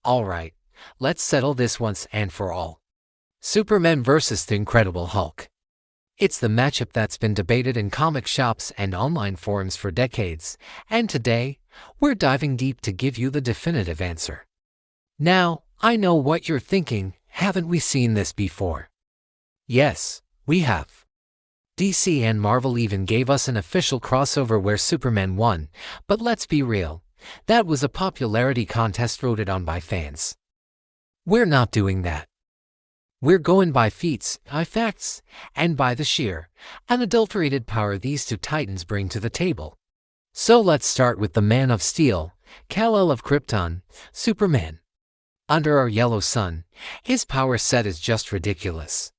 Alright, let's settle this once and for all. Superman vs. the Incredible Hulk. It's the matchup that's been debated in comic shops and online forums for decades, and today, we're diving deep to give you the definitive answer. Now, I know what you're thinking, haven't we seen this before? Yes, we have. DC and Marvel even gave us an official crossover where Superman won, but let's be real, that was a popularity contest voted on by fans. We're not doing that. We're going by feats, by facts, and by the sheer, unadulterated power these two titans bring to the table. So let's start with the Man of Steel, Kal-El of Krypton, Superman. Under our yellow sun, his power set is just ridiculous.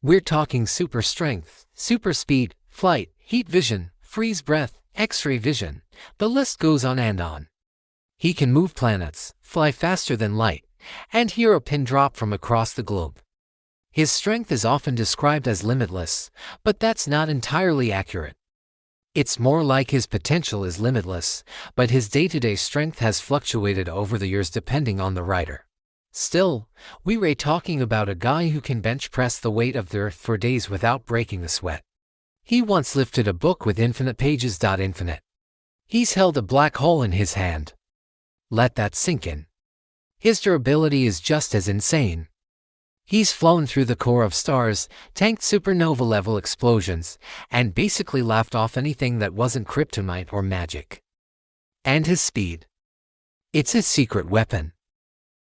We're talking super strength, super speed, flight, heat vision, freeze breath, X-ray vision, the list goes on and on. He can move planets, fly faster than light, and hear a pin drop from across the globe. His strength is often described as limitless, but that's not entirely accurate. It's more like his potential is limitless, but his day-to-day strength has fluctuated over the years depending on the writer. Still, we're talking about a guy who can bench press the weight of the earth for days without breaking a sweat. He once lifted a book with infinite pages. Infinite. He's held a black hole in his hand. Let that sink in. His durability is just as insane. He's flown through the core of stars, tanked supernova-level explosions, and basically laughed off anything that wasn't kryptonite or magic. And his speed. It's his secret weapon.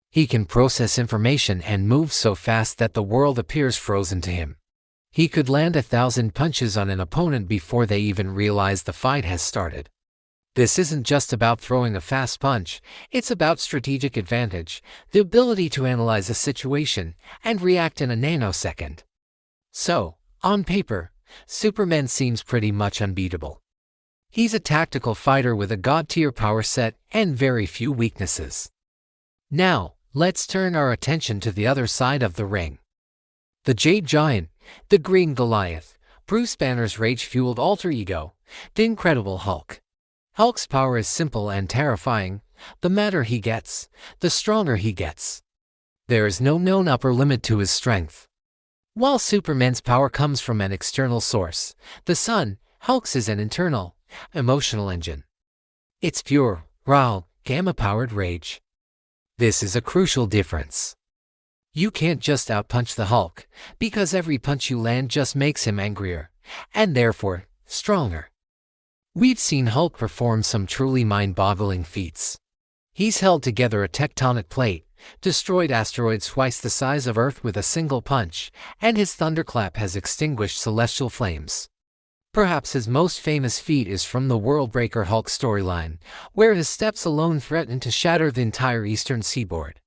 He can process information and move so fast that the world appears frozen to him. He could land 1,000 punches on an opponent before they even realize the fight has started. This isn't just about throwing a fast punch, it's about strategic advantage, the ability to analyze a situation and react in a nanosecond. So, on paper, Superman seems pretty much unbeatable. He's a tactical fighter with a god-tier power set and very few weaknesses. Now, let's turn our attention to the other side of the ring. The Jade Giant, the Green Goliath, Bruce Banner's rage-fueled alter ego, the Incredible Hulk. Hulk's power is simple and terrifying. The madder he gets, the stronger he gets. There is no known upper limit to his strength. While Superman's power comes from an external source, the sun, Hulk's is an internal, emotional engine. It's pure, raw, gamma-powered rage. This is a crucial difference. You can't just outpunch the Hulk, because every punch you land just makes him angrier, and therefore, stronger. We've seen Hulk perform some truly mind-boggling feats. He's held together a tectonic plate, destroyed asteroids twice the size of Earth with a single punch, and his thunderclap has extinguished celestial flames. Perhaps his most famous feat is from the Worldbreaker Hulk storyline, where his steps alone threatened to shatter the entire eastern seaboard.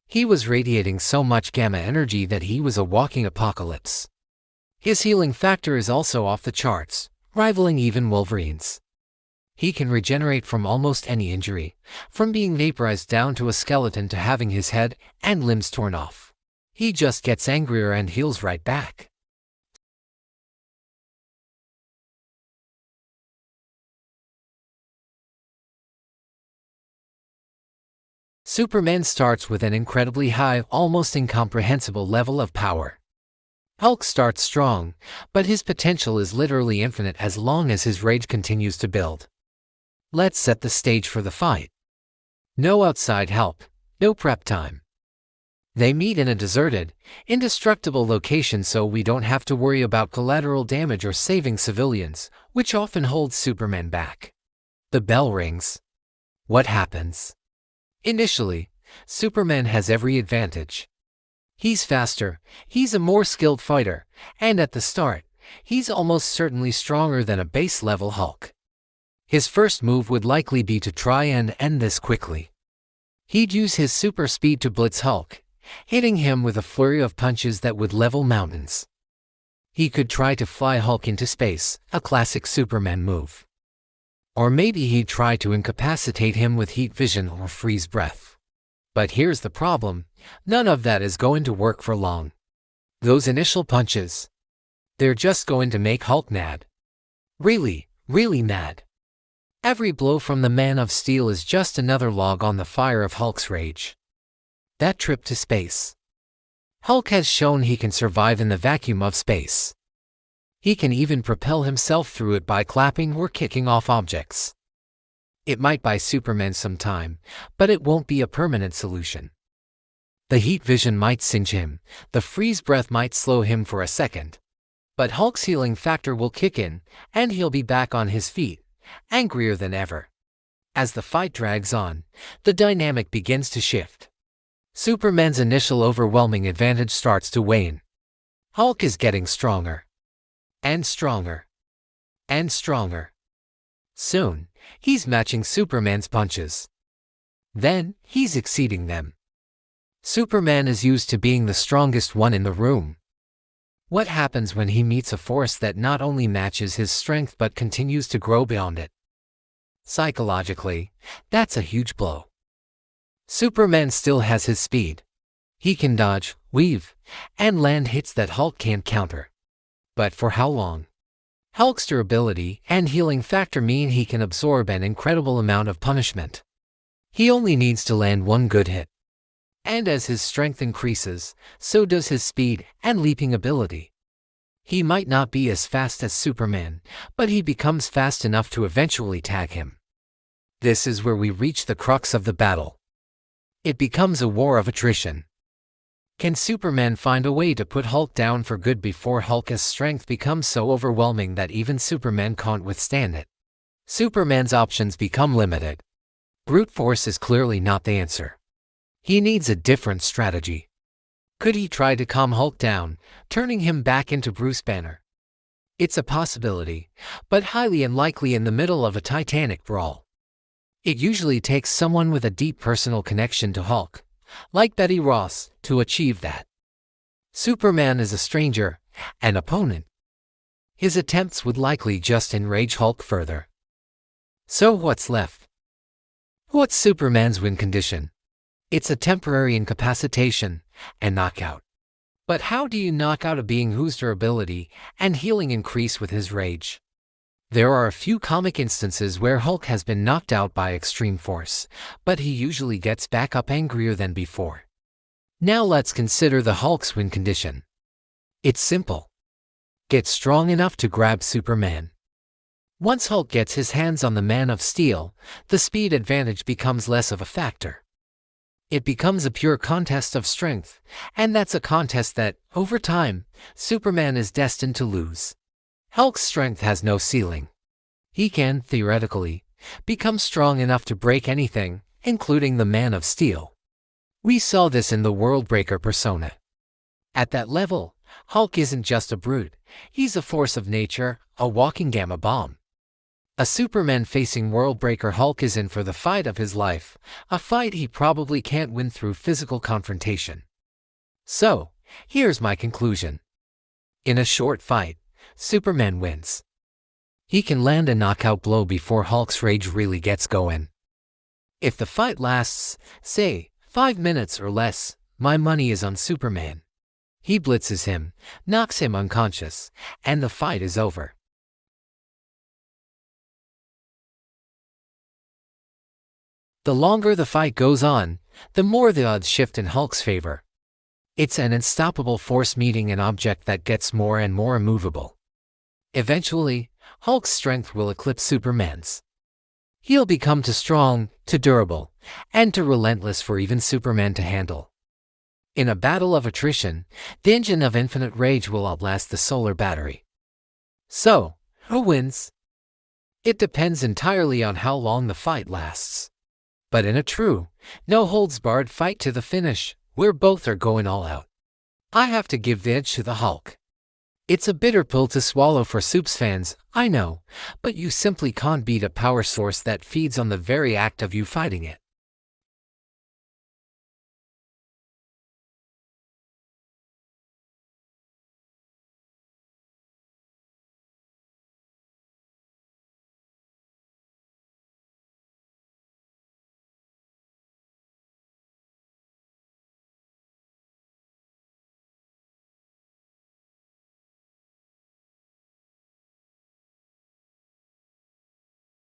He was radiating so much gamma energy that he was a walking apocalypse. His healing factor is also off the charts, rivaling even Wolverine's. He can regenerate from almost any injury, from being vaporized down to a skeleton to having his head and limbs torn off. He just gets angrier and heals right back. Superman starts with an incredibly high, almost incomprehensible level of power. Hulk starts strong, but his potential is literally infinite as long as his rage continues to build. Let's set the stage for the fight. No outside help, no prep time. They meet in a deserted, indestructible location so we don't have to worry about collateral damage or saving civilians, which often holds Superman back. The bell rings. What happens? Initially, Superman has every advantage. He's faster, he's a more skilled fighter, and at the start, he's almost certainly stronger than a base-level Hulk. His first move would likely be to try and end this quickly. He'd use his super speed to blitz Hulk, hitting him with a flurry of punches that would level mountains. He could try to fly Hulk into space, a classic Superman move. Or maybe he'd try to incapacitate him with heat vision or freeze breath. But here's the problem, none of that is going to work for long. Those initial punches, they're just going to make Hulk mad. Really, really mad. Every blow from the Man of Steel is just another log on the fire of Hulk's rage. That trip to space. Hulk has shown he can survive in the vacuum of space. He can even propel himself through it by clapping or kicking off objects. It might buy Superman some time, but it won't be a permanent solution. The heat vision might singe him, the freeze breath might slow him for a second. But Hulk's healing factor will kick in, and he'll be back on his feet, angrier than ever. As the fight drags on, the dynamic begins to shift. Superman's initial overwhelming advantage starts to wane. Hulk is getting stronger. And stronger. And stronger. Soon, he's matching Superman's punches. Then, he's exceeding them. Superman is used to being the strongest one in the room. What happens when he meets a force that not only matches his strength but continues to grow beyond it? Psychologically, that's a huge blow. Superman still has his speed. He can dodge, weave, and land hits that Hulk can't counter. But for how long? Hulk's durability and healing factor mean he can absorb an incredible amount of punishment. He only needs to land one good hit. And as his strength increases, so does his speed and leaping ability. He might not be as fast as Superman, but he becomes fast enough to eventually tag him. This is where we reach the crux of the battle. It becomes a war of attrition. Can Superman find a way to put Hulk down for good before Hulk's strength becomes so overwhelming that even Superman can't withstand it? Superman's options become limited. Brute force is clearly not the answer. He needs a different strategy. Could he try to calm Hulk down, turning him back into Bruce Banner? It's a possibility, but highly unlikely in the middle of a titanic brawl. It usually takes someone with a deep personal connection to Hulk, like Betty Ross, to achieve that. Superman is a stranger, an opponent. His attempts would likely just enrage Hulk further. So what's left? What's Superman's win condition? It's a temporary incapacitation and knockout. But how do you knock out a being whose durability and healing increase with his rage? There are a few comic instances where Hulk has been knocked out by extreme force, but he usually gets back up angrier than before. Now let's consider the Hulk's win condition. It's simple. Get strong enough to grab Superman. Once Hulk gets his hands on the Man of Steel, the speed advantage becomes less of a factor. It becomes a pure contest of strength, and that's a contest that, over time, Superman is destined to lose. Hulk's strength has no ceiling. He can, theoretically, become strong enough to break anything, including the Man of Steel. We saw this in the Worldbreaker persona. At that level, Hulk isn't just a brute, he's a force of nature, a walking gamma bomb. A Superman-facing Worldbreaker Hulk is in for the fight of his life, a fight he probably can't win through physical confrontation. So, here's my conclusion. In a short fight, Superman wins. He can land a knockout blow before Hulk's rage really gets going. If the fight lasts, say, 5 minutes or less, my money is on Superman. He blitzes him, knocks him unconscious, and the fight is over. The longer the fight goes on, the more the odds shift in Hulk's favor. It's an unstoppable force meeting an object that gets more and more immovable. Eventually, Hulk's strength will eclipse Superman's. He'll become too strong, too durable, and too relentless for even Superman to handle. In a battle of attrition, the engine of infinite rage will outlast the solar battery. So, who wins? It depends entirely on how long the fight lasts. But in a true, no-holds-barred fight to the finish, where both are going all out, I have to give the edge to the Hulk. It's a bitter pill to swallow for Supes fans, I know, but you simply can't beat a power source that feeds on the very act of you fighting it.